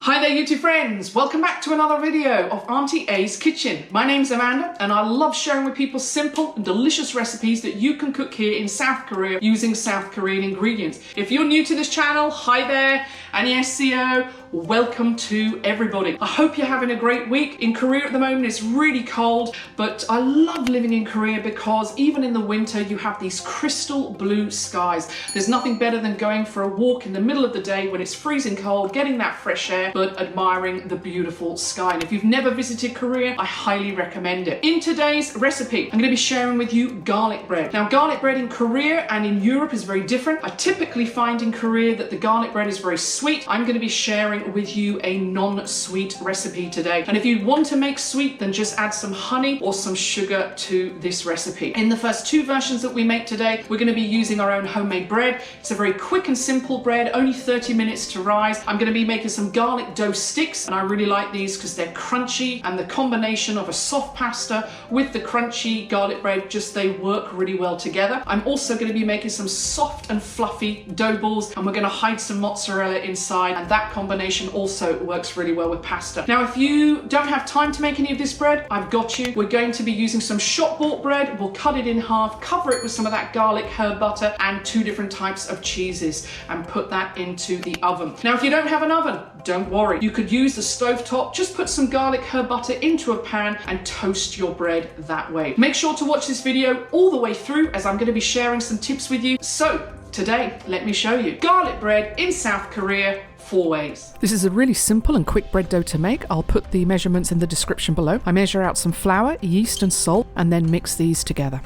Hi there YouTube friends, welcome back to another video of Auntie A's Kitchen. My name's Amanda and I love sharing with people simple and delicious recipes that you can cook here in South Korea using South Korean ingredients. If you're new to this channel, hi there, 안녕하세요, welcome to everybody. I hope you're having a great week. In Korea at the moment it's really cold, but I love living in Korea because even in the winter you have these crystal blue skies. There's nothing better than going for a walk in the middle of the day when it's freezing cold, getting that fresh air, but admiring the beautiful sky. And if you've never visited Korea, I highly recommend it. In today's recipe, I'm going to be sharing with you garlic bread. Now, garlic bread in Korea and in Europe is very different. I typically find in Korea that the garlic bread is very sweet. I'm going to be sharing with you a non-sweet recipe today. And if you want to make sweet, then just add some honey or some sugar to this recipe. In the first two versions that we make today, we're going to be using our own homemade bread. It's a very quick and simple bread, only 30 minutes to rise. I'm going to be making some garlic dough sticks, and I really like these because they're crunchy, and the combination of a soft pasta with the crunchy garlic bread, they work really well together. I'm also going to be making some soft and fluffy dough balls, and we're going to hide some mozzarella inside, and that combination also works really well with pasta. Now, if you don't have time to make any of this bread, I've got you. We're going to be using some shop bought bread. We'll cut it in half, cover it with some of that garlic herb butter and two different types of cheeses, and put that into the oven. Now, if you don't have an oven, don't worry. You could use the stove top. Just put some garlic herb butter into a pan and toast your bread that way. Make sure to watch this video all the way through as I'm going to be sharing some tips with you. So today, let me show you garlic bread in South Korea 4 ways. This is a really simple and quick bread dough to make. I'll put the measurements in the description below. I measure out some flour, yeast and salt and then mix these together.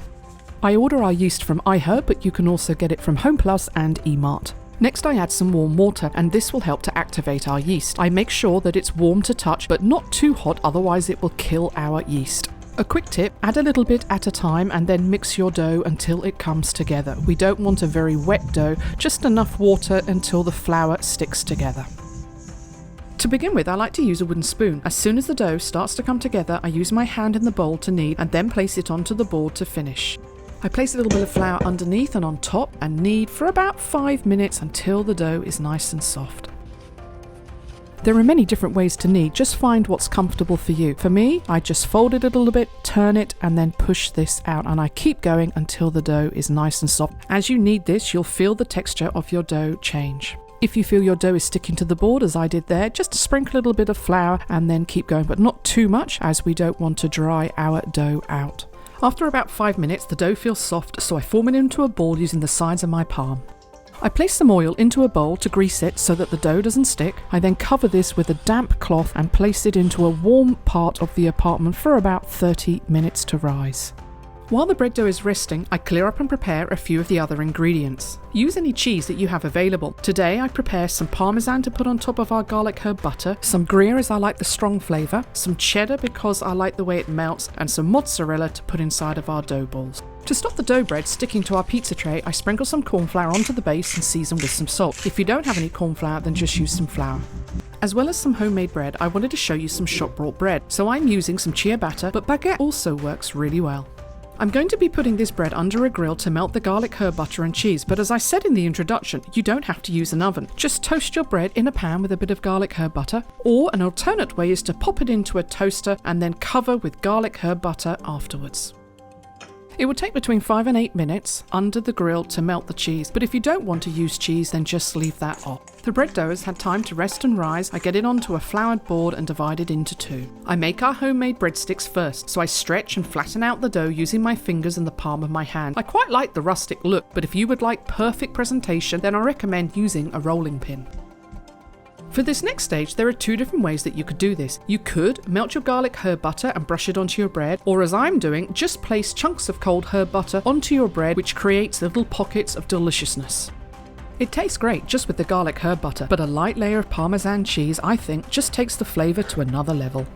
I order our yeast from iHerb, but you can also get it from Home Plus and eMart. Next, I add some warm water, and this will help to activate our yeast. I make sure that it's warm to touch, but not too hot, otherwise it will kill our yeast. A quick tip, add a little bit at a time and then mix your dough until it comes together. We don't want a very wet dough, just enough water until the flour sticks together. To begin with, I like to use a wooden spoon. As soon as the dough starts to come together, I use my hand in the bowl to knead and then place it onto the board to finish. I place a little bit of flour underneath and on top and knead for about 5 minutes until the dough is nice and soft. There are many different ways to knead, just find what's comfortable for you. For me, I just fold it a little bit, turn it and then push this out, and I keep going until the dough is nice and soft. As you knead this, you'll feel the texture of your dough change. If you feel your dough is sticking to the board, as I did there, just sprinkle a little bit of flour and then keep going, but not too much as we don't want to dry our dough out. After about 5 minutes, the dough feels soft, so I form it into a ball using the sides of my palm. I place some oil into a bowl to grease it so that the dough doesn't stick. I then cover this with a damp cloth and place it into a warm part of the apartment for about 30 minutes to rise. While the bread dough is resting, I clear up and prepare a few of the other ingredients. Use any cheese that you have available. Today I prepare some Parmesan to put on top of our garlic herb butter, some Gruyere as I like the strong flavour, some cheddar because I like the way it melts, and some mozzarella to put inside of our dough balls. To stop the dough bread sticking to our pizza tray, I sprinkle some corn flour onto the base and season with some salt. If you don't have any corn flour, then just use some flour. As well as some homemade bread, I wanted to show you some shop bought bread. So I'm using some ciabatta, but baguette also works really well. I'm going to be putting this bread under a grill to melt the garlic herb butter and cheese, but as I said in the introduction, you don't have to use an oven. Just toast your bread in a pan with a bit of garlic herb butter, or an alternate way is to pop it into a toaster and then cover with garlic herb butter afterwards. It will take between 5 and 8 minutes under the grill to melt the cheese, but if you don't want to use cheese, then just leave that off. The bread dough has had time to rest and rise. I get it onto a floured board and divide it into two. I make our homemade breadsticks first, so I stretch and flatten out the dough using my fingers and the palm of my hand. I quite like the rustic look, but if you would like perfect presentation, then I recommend using a rolling pin. For this next stage, there are two different ways that you could do this. You could melt your garlic herb butter and brush it onto your bread, or as I'm doing, just place chunks of cold herb butter onto your bread, which creates little pockets of deliciousness. It tastes great just with the garlic herb butter, but a light layer of Parmesan cheese, I think, just takes the flavour to another level.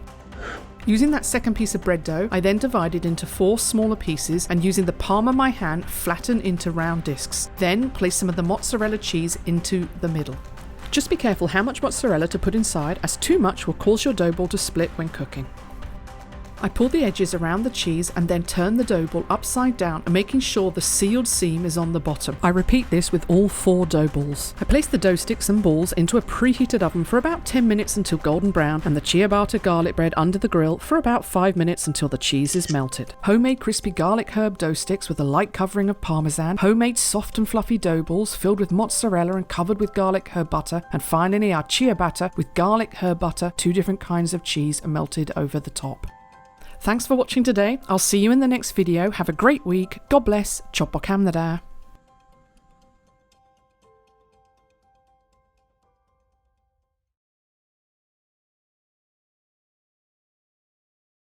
Using that second piece of bread dough, I then divide it into 4 smaller pieces and using the palm of my hand, flatten into round discs. Then place some of the mozzarella cheese into the middle. Just be careful how much mozzarella to put inside, as too much will cause your dough ball to split when cooking. I pull the edges around the cheese and then turn the dough ball upside down and making sure the sealed seam is on the bottom. I repeat this with all 4 dough balls. I place the dough sticks and balls into a preheated oven for about 10 minutes until golden brown, and the ciabatta garlic bread under the grill for about 5 minutes until the cheese is melted. Homemade crispy garlic herb dough sticks with a light covering of parmesan, homemade soft and fluffy dough balls filled with mozzarella and covered with garlic herb butter, and finally our ciabatta with garlic herb butter, 2 different kinds of cheese melted over the top. Thanks for watching today. I'll see you in the next video. Have a great week. God bless. Ciao, Canada.